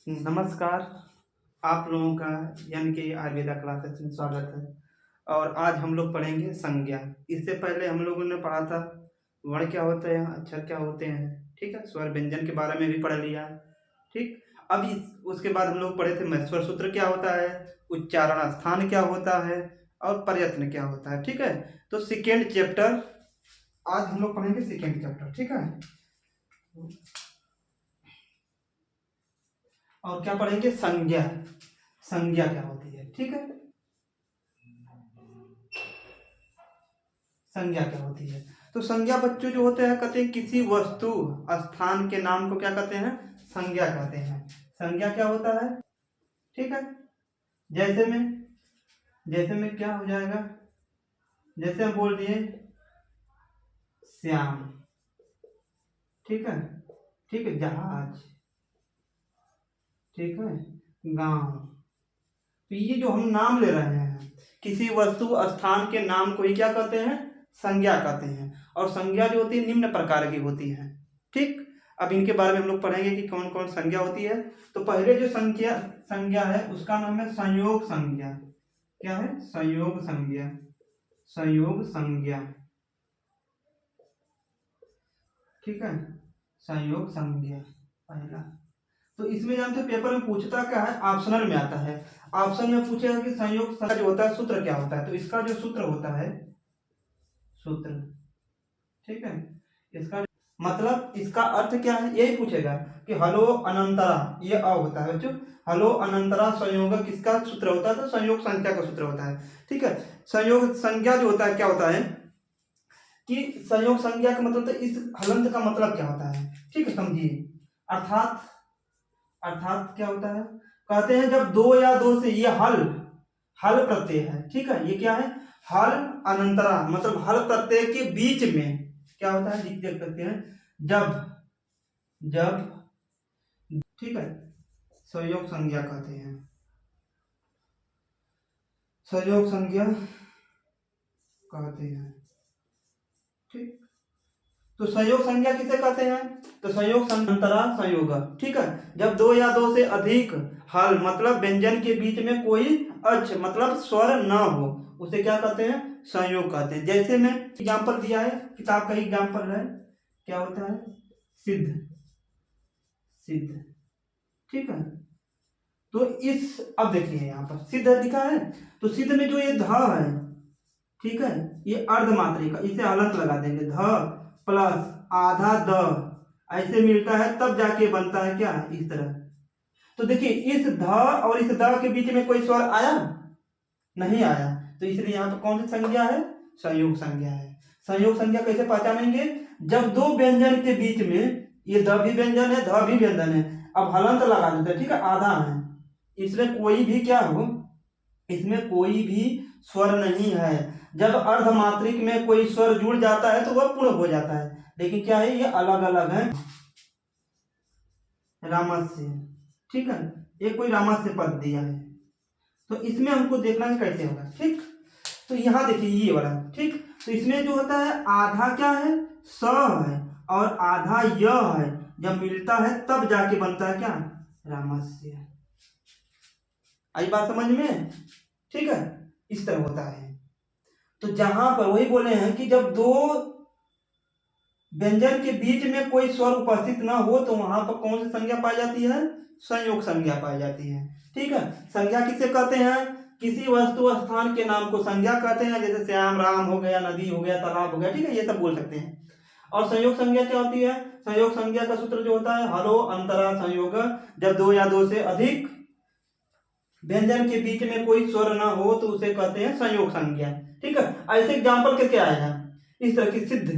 नमस्कार। आप लोगों का यानी कि आयुर्वेदा क्लासेस में स्वागत है। और आज हम लोग पढ़ेंगे संज्ञा। इससे पहले हम लोगों ने पढ़ा था वर्ण क्या होता है, अक्षर क्या होते हैं, ठीक है। स्वर व्यंजन के बारे में भी पढ़ लिया, ठीक। अब उसके बाद हम लोग पढ़े थे स्वर सूत्र क्या होता है, उच्चारण स्थान क्या होता है और प्रयत्न क्या होता है, ठीक है। तो सेकेंड चैप्टर आज हम लोग पढ़ेंगे, सेकेंड चैप्टर, ठीक है। और क्या पढ़ेंगे, संज्ञा। संज्ञा क्या होती है, ठीक है। संज्ञा क्या होती है, तो संज्ञा बच्चों जो होते हैं कहते हैं किसी वस्तु स्थान के नाम को क्या कहते हैं, संज्ञा कहते हैं। संज्ञा क्या होता है, ठीक है। जैसे में क्या हो जाएगा, जैसे हम बोल दिए श्याम, ठीक है, ठीक है, जहाज, ठीक है, गांव। तो ये जो हम नाम ले रहे हैं किसी वस्तु स्थान के नाम को ही क्या कहते हैं, संज्ञा कहते हैं। और संज्ञा जो होती है निम्न प्रकार की होती है, ठीक। अब इनके बारे में हम लोग पढ़ेंगे कि कौन कौन संज्ञा होती है। तो पहले जो संज्ञा है उसका नाम है संयोग संज्ञा। क्या है, संयोग संज्ञा। संयोग संज्ञा, ठीक है, संयोग संज्ञा पहला। तो इसमें जानते हो पेपर में पूछता क्या है, ऑप्शनल में आता है। ऑप्शन में पूछेगा कि संयोग संज्ञा जो होता है सूत्र क्या होता है, तो इसका जो सूत्र होता है, सूत्र, ठीक है, इसका मतलब इसका अर्थ क्या है यही पूछेगा कि हलो अनंतरा, ये अ होता है बच्चों, हलो अनंतरा संयोग किसका सूत्र होता है, तो संयोग संख्या का सूत्र होता है, ठीक है। संयोग संज्ञा जो होता है क्या होता है कि संयोग संज्ञा का मतलब, तो इस हलंत का मतलब क्या होता है, ठीक है, समझिए। अर्थात अर्थात क्या होता है, कहते हैं जब दो या दो से, ये हल हल प्रत्यय है, ठीक है, ये क्या है, हल अनंतरा मतलब हल प्रत्यय के बीच में क्या होता है, देख सकते हैं, जब जब, ठीक है, संयोग संज्ञा कहते हैं, संयोग संज्ञा कहते हैं, ठीक। तो संयोग संज्ञा किसे कहते हैं, तो संयोग अंतरा संयोग, ठीक है, जब दो या दो से अधिक हल मतलब व्यंजन के बीच में कोई अक्ष मतलब स्वर न हो उसे क्या कहते हैं, संयोग कहते हैं। जैसे में एग्जाम्पल दिया है, किताब का एग्जाम्पल है, क्या होता है, सिद्ध, सिद्ध, ठीक है। तो इस, अब देखिए यहाँ पर सिद्ध लिखा है, तो सिद्ध में जो ये ध है, ठीक है, ये अर्धमात्रिका, इसे हलंत लगा देंगे, ध प्लस आधा द ऐसे मिलता है तब जाके बनता है क्या, इस तरह। तो देखिए इस ध और इस द के बीच में कोई स्वर आया, नहीं आया, तो इसलिए यहाँ पर कौन सी संज्ञा है, संयोग संज्ञा है। संयोग संज्ञा कैसे पहचानेंगे, जब दो व्यंजन के बीच में, ये द भी व्यंजन है, ध भी व्यंजन है, अब हलंत लगा देते हैं, ठीक है, आधा है, इसमें कोई भी क्या हो, इसमें कोई भी स्वर नहीं है। जब अर्धमात्रिक में कोई स्वर जुड़ जाता है तो वह पूर्ण हो जाता है, लेकिन क्या है, ये अलग अलग है, रामस्य, ठीक है, ये कोई रामस्य पद दिया है, तो इसमें हमको देखना है कैसे होगा, ठीक। तो यहाँ देखिए ये वाला, ठीक, तो इसमें जो होता है आधा क्या है, स है और आधा य है, जब मिलता है तब जाके बनता है क्या, रामस्य। आई बात समझ में, ठीक है, इस तरह होता है। तो जहां पर वही बोले हैं कि जब दो व्यंजन के बीच में कोई स्वर उपस्थित ना हो तो वहां पर कौन सी संज्ञा पाई जाती है, संयोग संज्ञा पाई जाती है, ठीक है। संज्ञा किसे कहते हैं, किसी वस्तु स्थान के नाम को संज्ञा कहते हैं, जैसे श्याम राम हो गया, नदी हो गया, तालाब हो गया, ठीक है, ये सब बोल सकते हैं। और संयोग संज्ञा क्या होती है, संयोग संज्ञा का सूत्र जो होता है हलो अंतरा संयोग, जब दो या दो से अधिक व्यंजन के बीच में कोई स्वर ना हो तो उसे कहते हैं संयोग संज्ञा, ठीक है। ऐसे एग्जाम्पल करके आएगा, इस तरह की सिद्ध,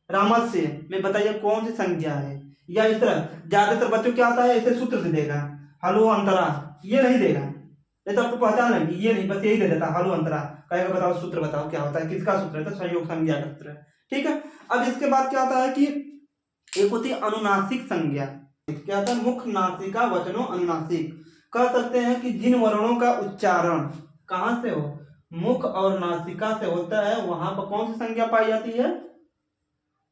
रामस्य में बताइए कौन सी संज्ञा है, या इस तरह ज्यादातर बच्चों क्या आता है, ऐसे सूत्र दे देगा, हलो अंतरा, ये नहीं देगा, नहीं तो आपको पहचान है ये नहीं, बस यही दे देता हलो अंतरा, कहेगा बताओ सूत्र बताओ क्या होता है, किसका सूत्र है, तो संयोग संज्ञा का सूत्र है, ठीक है। अब इसके बाद क्या होता है कि एक होती है अनुनासिक संज्ञा। क्या होता है, मुख नासिका वचनो अनुनासिक, कह सकते हैं कि जिन वर्णों का उच्चारण कहां से हो, मुख और नासिका से होता है, वहां पर कौन सी संज्ञा पाई जाती है,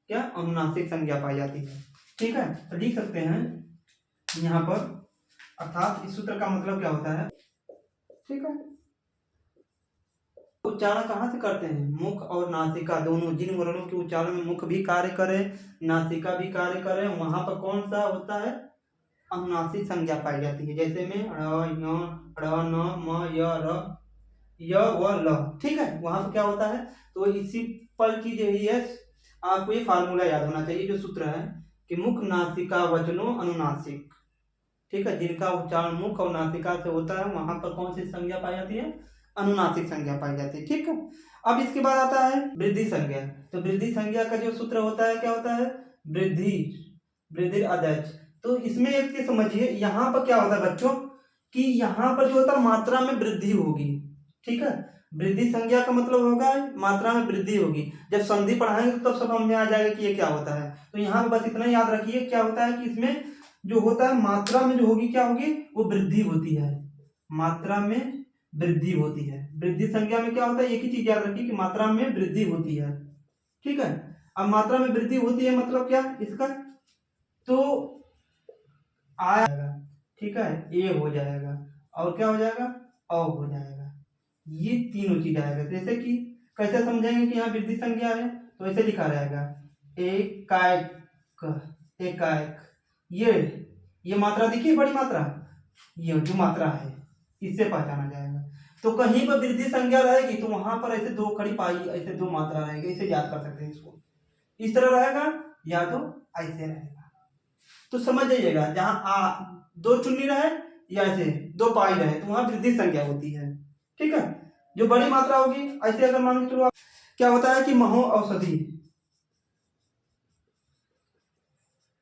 क्या, अनुनासिक संज्ञा पाई जाती है, ठीक है। तो लिख सकते हैं यहाँ पर अर्थात इस सूत्र का मतलब क्या होता है, ठीक है। उच्चारण कहाँ से करते हैं, मुख और नासिका दोनों, जिन वर्णों के उच्चारण में मुख भी कार्य करे नासिका भी कार्य करे, वहां पर कौन सा होता है, अनुनासिक संज्ञा पाई जाती है। जैसे में ण य ण न म य र य व ल, ठीक है, वहां पर क्या होता है। तो इसी पल की जो है आपको ये फार्मूला याद होना चाहिए, जो सूत्र है कि मुख नासिका वचनों अनुनासिक, ठीक है, जिनका उच्चारण मुख और नासिका से होता है वहां पर कौन सी संज्ञा पाई जाती है, अनुनासिक संज्ञा पाई जाती है, ठीक है। अब इसके बाद आता है वृद्धि संज्ञा। तो वृद्धि संज्ञा का जो सूत्र होता है क्या होता है, वृद्धि वृद्धि अध्यक्ष। तो इसमें एक चीज समझिए, यहाँ पर क्या होता है बच्चों कि यहाँ पर जो होता है मात्रा में वृद्धि होगी, ठीक है। वृद्धि संज्ञा का मतलब होगा मात्रा में वृद्धि होगी। जब संधि पढ़ाएंगे तो तब समझ में आ जाएगा कि ये क्या होता है। तो यहाँ पर बस इतना याद रखिए क्या होता है कि इसमें जो होता है मात्रा में जो होगी क्या होगी, वो वृद्धि होती है, मात्रा में वृद्धि होती है। वृद्धि संज्ञा में क्या होता है, एक ही चीज याद रखिए कि मात्रा में वृद्धि होती है, ठीक है। अब मात्रा में वृद्धि होती है मतलब क्या इसका, तो आएगा, ठीक है, ए हो जाएगा और क्या हो जाएगा, अ हो जाएगा, ये तीनों चीज आएगा। जैसे कि कैसे समझेंगे कि यहाँ वृद्धि संज्ञा है, तो ऐसे लिखा रहेगा एकाएक एकाएक, ये मात्रा देखिए बड़ी मात्रा, ये जो मात्रा है इससे पहचाना जाएगा। तो कहीं पर वृद्धि संज्ञा रहेगी तो वहां पर ऐसे दो खड़ी पाई, ऐसे दो मात्रा रहेगी, इसे याद कर सकते हैं। इसको इस तरह रहेगा या तो ऐसे रहेगा। तो समझ जाइएगा जहां दो चुन्नी रहे या ऐसे दो पाई रहे तो वहां वृद्धि संज्ञा होती है, ठीक है। जो बड़ी मात्रा होगी ऐसे अगर मान के चलो क्या होता है कि महो औषधि,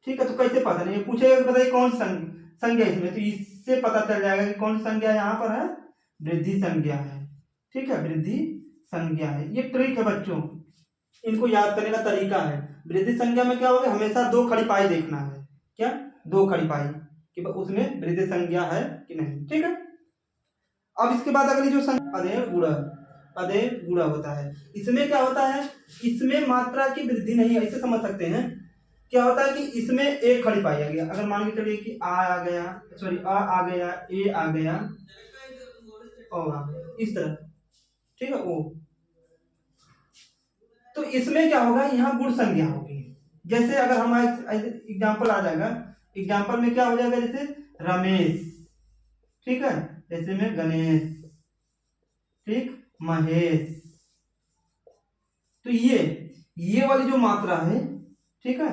ठीक है। तो कैसे पता नहीं पूछेगा, बताइए कौन संज्ञा इसमें, तो इससे पता चल जाएगा कि कौन सी संज्ञा यहाँ पर है, वृद्धि संज्ञा है, ठीक है, वृद्धि संज्ञा है। ये ट्रिक है बच्चों, इनको याद करने का तरीका है। वृद्धि संज्ञा में क्या होगा, हमेशा दो खड़ी पाई देखना है, क्या दो खड़ी पाई कि उसमें वृद्धि संज्ञा है कि नहीं, ठीक है। अब इसके बाद अगली जो अधे गुणा होता है, इसमें क्या होता है, इसमें मात्रा की वृद्धि नहीं है, ऐसे समझ सकते हैं। क्या होता है कि इसमें एक खड़ी पाई आ गया, अगर मान के चलिए कि आ गया, सॉरी आ गया, ए आ गया, ओ आ गया, इस तरह, ठीक है। ओ तो इसमें क्या होगा, यहाँ गुण संज्ञा होगी। जैसे अगर हम एग्जाम्पल आ जाएगा, एग्जाम्पल में क्या हो जाएगा, जैसे रमेश, ठीक है, जैसे में गणेश, ठीक, महेश। तो ये वाली जो मात्रा है, ठीक है,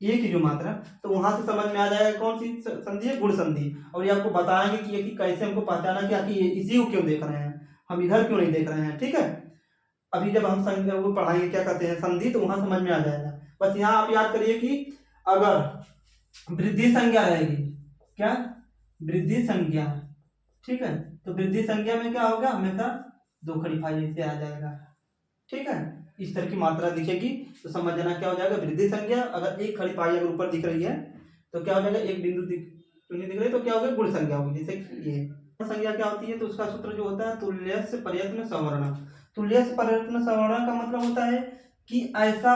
ये की जो मात्रा, तो वहां से समझ में आ जाएगा कौन सी संधि है, गुण संधि। और ये आपको बताएंगे कि ये कैसे हमको पहचाना कि आखिर इसी को क्यों देख रहे हैं, हम इधर क्यों नहीं देख रहे हैं, ठीक है। अभी जब हम वो पढ़ाएंगे क्या कहते हैं संधि, तो वहां समझ में आ जाएगा। बस यहाँ आप याद करिए कि अगर वृद्धि संज्ञा रहेगी, क्या वृद्धि संज्ञा, ठीक है, तो वृद्धि संज्ञा में क्या होगा, हमेशा दो खड़ी फाई से आ जाएगा, ठीक है। इस तरह की मात्रा दिखेगी तो समझ जाना क्या हो जाएगा, वृद्धि संज्ञा। अगर एक खड़ी पाई अगर ऊपर दिख रही है तो क्या हो जाएगा, एक बिंदु शून्य दिख रही है तो क्या होगा, गुण संज्ञा होगी। जैसे ये संज्ञा क्या होती है, तो उसका सूत्र जो होता है तुल्यस्य प्रयत्न संवर्ण। तुल्यस्य प्रयत्न संवर्ण का मतलब होता है कि ऐसा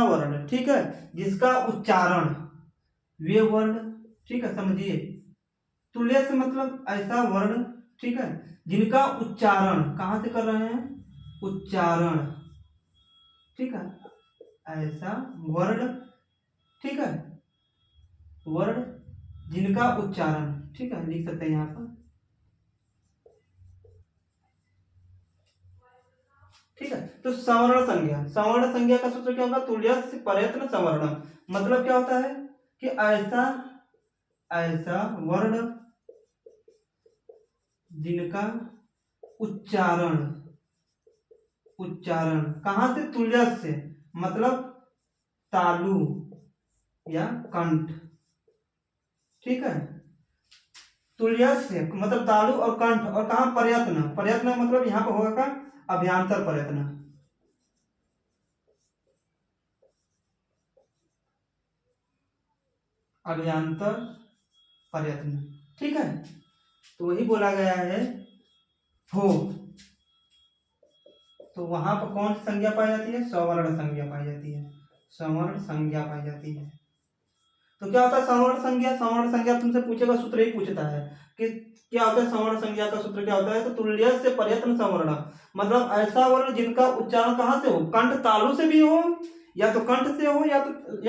वर्ण, ठीक है, जिसका उच्चारण वे वर्ण, ठीक है, समझिए तुल्य से मतलब ऐसा वर्ण, ठीक है, जिनका उच्चारण कहां से कर रहे हैं, उच्चारण, ठीक है, ऐसा वर्ण, ठीक है, वर्ण जिनका उच्चारण, ठीक है, लिख सकते हैं यहाँ पर, ठीक है। तो सवर्ण संज्ञा का सूत्र क्या होगा, तुल्यस्य प्रयत्न संवर्ण। मतलब क्या होता है कि ऐसा वर्ण जिनका उच्चारण कहां से, तुल्य से मतलब तालु या कंठ, ठीक है, तुल्य से मतलब तालु और कंठ, और कहा प्रयत्न मतलब यहाँ पर होगा का अभ्यांतर प्रयत्न, अभ्यांतर प्रयत्न, ठीक है। तो वही बोला गया है हो, तो वहां पर कौन सी संज्ञा पाई जाती है, सवर्ण संज्ञा पाई जाती है, सवर्ण संज्ञा पाई जाती है। तो क्या होता है सवर्ण संज्ञा? सवर्ण संज्ञा तुमसे पूछेगा, सूत्र ही पूछता है कि क्या होता है सवर्ण संज्ञा का सूत्र क्या होता है? तो तुल्य से प्रयत्न सवर्ण, मतलब ऐसा वर्ण जिनका उच्चारण कहाँ से हो? कंठ तालु से भी हो, या तो कंठ से हो, या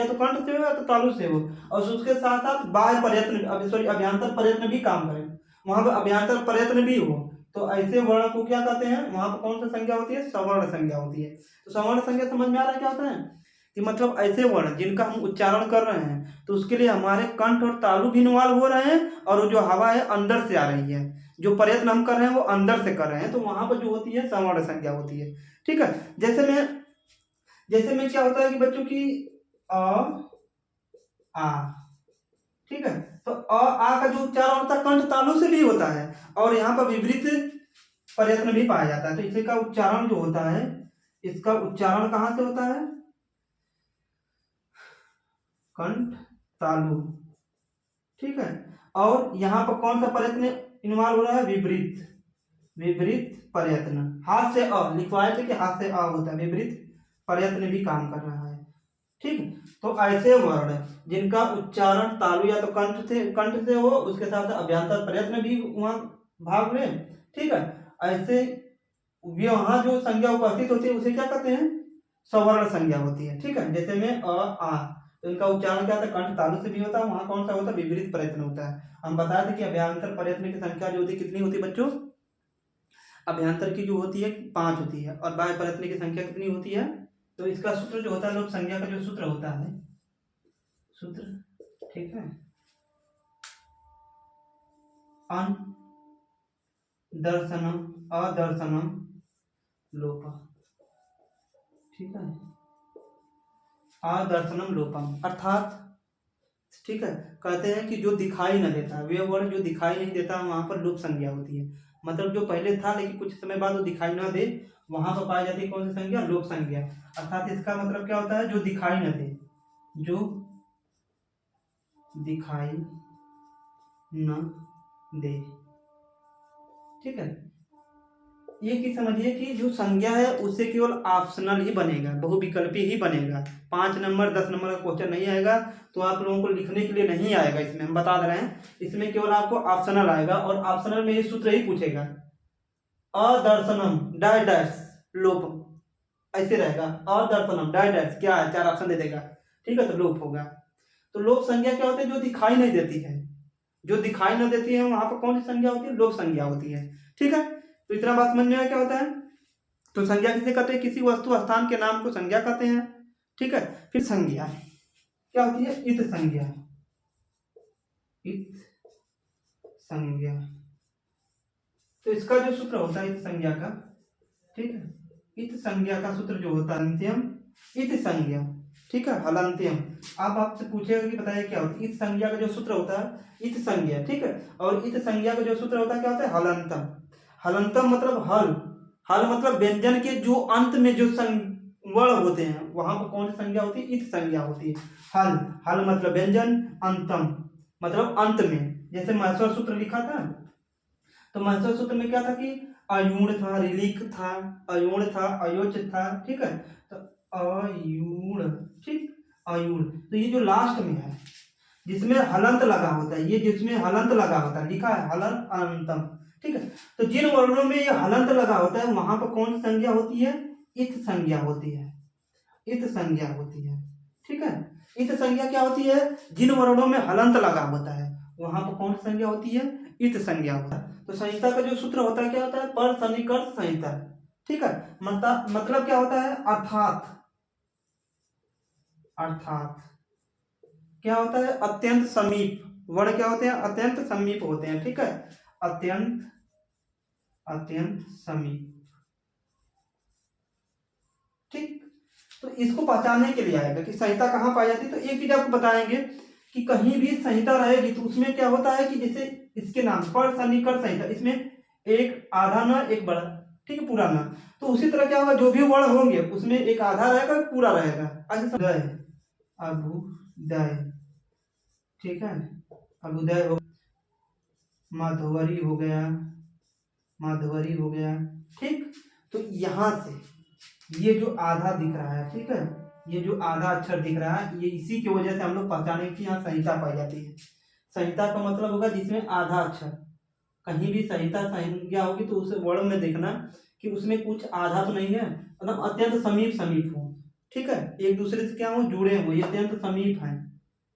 तो कंठ से हो, या तो तालु से हो, और उसके साथ साथ बाह्य प्रयत्न, सॉरी अभ्यंतर प्रयत्न भी काम करे, वहां पर अभ्यंतर प्रयत्न भी हो, तो ऐसे वर्ण को क्या कहते हैं? वहां पर कौन सी संज्ञा होती है? सवर्ण संज्ञा होती है। तो सवर्ण संज्ञा समझ में आ रहा है क्या होता है? कि मतलब ऐसे वर्ण जिनका हम उच्चारण कर रहे हैं तो उसके लिए हमारे कंठ और तालु भी इन्वॉल्व हो रहे हैं, और वो जो हवा है अंदर से आ रही है, जो प्रयत्न हम कर रहे हैं वो अंदर से कर रहे हैं, तो वहां पर जो होती है सवर्ण संज्ञा होती है। ठीक है, जैसे में क्या होता है कि बच्चों की अ आ, ठीक है, तो अ आ का जो उच्चारण होता है कंठ तालु से भी होता है, और यहाँ पर विपरीत प्रयत्न भी पाया जाता है, तो इसी का उच्चारण जो होता है, इसका उच्चारण कहाँ से होता है? कंठ तालु। ठीक है, और यहाँ पर कौन सा प्रयत्न इन्वॉल्व हो रहा है? विपरीत प्रयत्न। हाथ से अ लिखवाए थे कि हाथ से अ होता है, विपरीत प्रयत्न भी काम कर रहा है। ठीक, तो ऐसे वर्ण जिनका उच्चारण तालु या तो कंठ से हो, उसके साथ अभ्यंतर प्रयत्न भी वहां भाग ले। ठीक है, ऐसे वहां जो संज्ञा उपस्थित होती है उसे क्या कहते हैं? सवर्ण संज्ञा होती है। ठीक है, जैसे में अ आ, तो इनका उच्चारण क्या होता है? कंठ तालु से भी होता है, वहां कौन सा होता है? विपरीत प्रयत्न होता है। हम बताए थे कि अभ्यंतर प्रयत्न की संख्या जो होती है कितनी होती है बच्चों? अभ्यंतर की जो होती है 5 होती है, और बाह्य प्रयत्न की संख्या कितनी होती है? तो इसका सूत्र जो होता है, लोक संज्ञा का जो सूत्र होता है, सूत्र, ठीक है, अन दर्शनम अदर्शनम लोपा। ठीक है, अदर्शनम लोपम, अर्थात ठीक है, कहते हैं कि जो दिखाई न देता, वे वर्ड जो दिखाई नहीं देता वहां पर लोप संज्ञा होती है। मतलब जो पहले था लेकिन कुछ समय बाद वो दिखाई न दे, वहां पर पाई जाती है कौन सी संज्ञा? लोप संज्ञा। अर्थात इसका मतलब क्या होता है? जो दिखाई न दे, जो दिखाई न दे। ठीक है, ये की समझिए कि जो संज्ञा है उससे केवल ऑप्शनल ही बनेगा, बहुविकल्पी ही बनेगा। 5 नंबर 10 नंबर का क्वेश्चन नहीं आएगा, तो आप लोगों को लिखने के लिए नहीं आएगा, इसमें हम बता दे रहे हैं। इसमें केवल आपको ऑप्शनल आएगा, और ऑप्शनल में ये सूत्र ही पूछेगा, अदर्शनम डाय डैश लोप, ऐसे रहेगा, अदर्शनम डाय डैश क्या है? 4 ऑप्शन दे देगा। ठीक है, तो लोप होगा। तो लोप संज्ञा क्या होती है? जो दिखाई नहीं देती है, जो दिखाई नहीं देती है वहां पर कौन सी संज्ञा होती है? लोप संज्ञा होती है। ठीक है, तो इतना बात समझ में आया क्या होता है? तो संज्ञा किसे कहते हैं? किसी वस्तु स्थान के नाम को संज्ञा कहते हैं। ठीक है, फिर संज्ञा क्या होती है? इत संज्ञा। इत संज्ञा, तो इसका जो सूत्र होता है इत संज्ञा का, ठीक है, इत संज्ञा का सूत्र जो होता है अंत्यम इत संज्ञा। ठीक है, हलंत्यम। आप आपसे पूछेगा कि बताइए क्या होता है? इत संज्ञा का जो सूत्र होता है इत संज्ञा। ठीक है, और इत संज्ञा का जो सूत्र होता है क्या होता है? हलंतम। हलंतम मतलब हल मतलब व्यंजन के जो अंत में जो वर्ण होते हैं वहां पर कौन सी संज्ञा होती है? इत संज्ञा होती है। हल मतलब व्यंजन, अंतम मतलब अंत में। जैसे महस्वर सूत्र लिखा था, तो महस्वर सूत्र में क्या था कि अयूण था, रिलिक था, अयूण था, अयोच था। ठीक है, तो अयूण, ठीक, अयूण, तो ये जो लास्ट में है जिसमें हलंत लगा होता है, ये जिसमें हलंत लगा होता है लिखा है हलंत अनंतम। ठीक है, तो जिन वर्णों में ये हलंत लगा होता है वहां पर कौन सी संज्ञा होती है? इत संज्ञा होती है। इत संज्ञा होती है। ठीक है, इत संज्ञा क्या होती है? जिन वर्णों में हलंत लगा होता है वहां पर कौन सी संज्ञा होती है? इत संज्ञा होता है। तो संहिता का जो सूत्र होता है क्या होता है? पर सन्निकर्ष संहिता। ठीक है, मतलब क्या होता है? अर्थात, अर्थात क्या होता है? अत्यंत समीप। वर्ण क्या होते हैं? अत्यंत समीप होते हैं। ठीक है, अत्यंत समीप। ठीक, तो इसको पहचानने के लिए आएगा कि संहिता कहाँ पाई जाती है। तो एक चीज आपको बताएंगे कि कहीं भी संहिता रहेगी तो उसमें क्या होता है कि जैसे इसके नाम पर सन्निकर्ष संहिता, इसमें एक आधा न एक बड़ा, ठीक है, पूरा न। तो उसी तरह क्या होगा? जो भी वर्ण होंगे उसमें एक आधा रहेगा, पूरा रहेगा। अभुदय, अभुदय, ठीक है, अभुदय हो, माधवरी हो गया, माधवरी हो गया। ठीक, तो यहां से ये जो आधा दिख रहा है, ठीक है, ये जो आधा अक्षर दिख रहा है, ये इसी की वजह से हम लोग पहचाने कि यहाँ संहिता पाई जाती है। संहिता का मतलब होगा जिसमें आधा अक्षर, कहीं भी संहिता संज्ञा होगी तो उस वर्ड में देखना कि उसमें कुछ आधा तो नहीं है, मतलब अत्यंत समीप समीप हो, ठीक है, एक दूसरे से क्या हो, जुड़े हो, ये अत्यंत समीप हैं,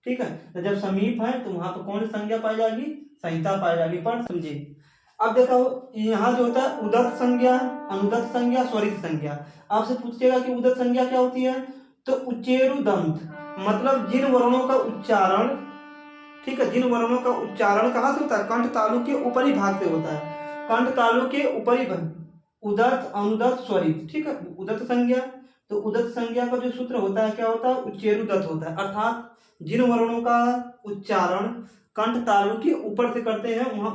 ठीक है। तो जब समीप है तो वहां पर कौन संज्ञा पाई जाएगी, संहिता पाई जाएगी। पर समझिए, अब देखो यहाँ जो होता है उदत्त संज्ञा, अनुदत्त संज्ञा, स्वरित संज्ञा। आपसे पूछेगा कि उदत्त संज्ञा क्या होती है, तो उच्चेरुदंत, मतलब जिन वर्णों का उच्चारण, ठीक है, जिन वर्णों का उच्चारण कहाँ से होता है, कंठ तालु के ऊपरी भाग से होता है, कंठ तालु के ऊपरी भाग, उदत्त, अनुदत्त, स्वरित, ठीक है। उदत्त संज्ञा, तो उदत्त संज्ञा का जो सूत्र होता है क्या होता है, उच्चेरुदत्त होता है, अर्थात जिन वर्णों का उच्चारण कंठ तालु के ऊपर से करते हैं वहां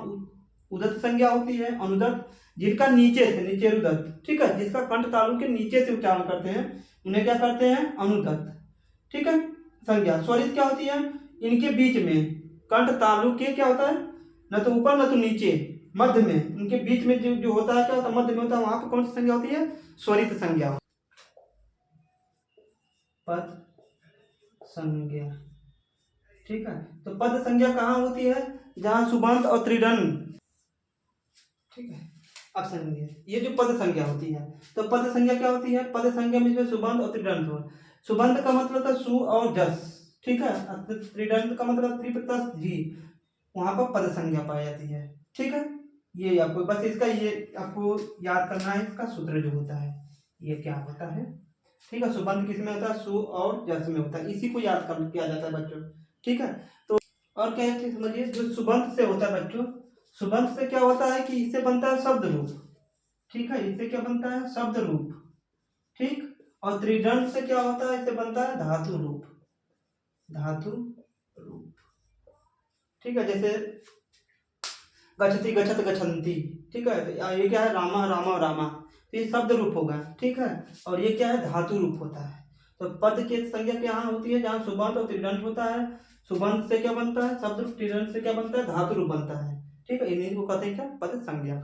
उदत्त संज्ञा होती है। अनुदत्त जिनका नीचे से, नीचेरुदत्त, ठीक है, जिसका कंठ तालु के नीचे से उच्चारण करते हैं उन्हें क्या करते हैं, अनुदत्त, ठीक है, संज्ञा। स्वरित क्या होती है, इनके बीच में कंठ तालु के क्या होता है, न तो ऊपर न तो नीचे, मध्य में, इनके बीच में जो होता है क्या होता है, मध्य में होता है, वहां पर कौन सी संज्ञा होती है, स्वरित संज्ञा, पद संज्ञा, ठीक है। तो पद संज्ञा कहाँ होती है, जहां सुबंत और त्रिदंड, ठीक है। अब समझिए ये जो पद संज्ञा होती है, तो पद संज्ञा क्या होती है, पद संज्ञा में इसमें सुबंत और त्रिदंड हो। सुबंत का मतलब था सु और जस, ठीक है, त्रिदंड का मतलब त्रि प्लस जी, वहां पर पद संज्ञा पाई जाती है, ठीक है। ये आपको बस इसका ये आपको याद करना है, इसका सूत्र जो होता है ये क्या होता है, ठीक है। सुबंत किस में होता है, सु और जस में होता है, इसी को याद कर किया जाता है बच्चों, ठीक है। तो और क्या है समझिए, जो सुबंत से होता है बच्चों, सुबंत से क्या होता है कि इससे बनता है शब्द रूप, ठीक है, इससे क्या बनता है, शब्द रूप, ठीक। और त्रिदंड से क्या होता है, इससे बनता है धातु रूप, धातु रूप, ठीक है। जैसे गच्छति गच्छत गच्छन्ति, ठीक है, तो ये क्या है, रामा रामा रामा, तो ये शब्द रूप होगा, ठीक है। और ये क्या है, धातु रूप होता है। तो पद की संज्ञा क्या होती है, जहाँ सुबंत और त्रिदंड होता है। सुबंत से क्या बनता है, शब्द रूप, त्रिदंड से क्या बनता है, धातु रूप बनता है, ठीक है। इन्हीं को कहते हैं क्या, पद संज्ञा।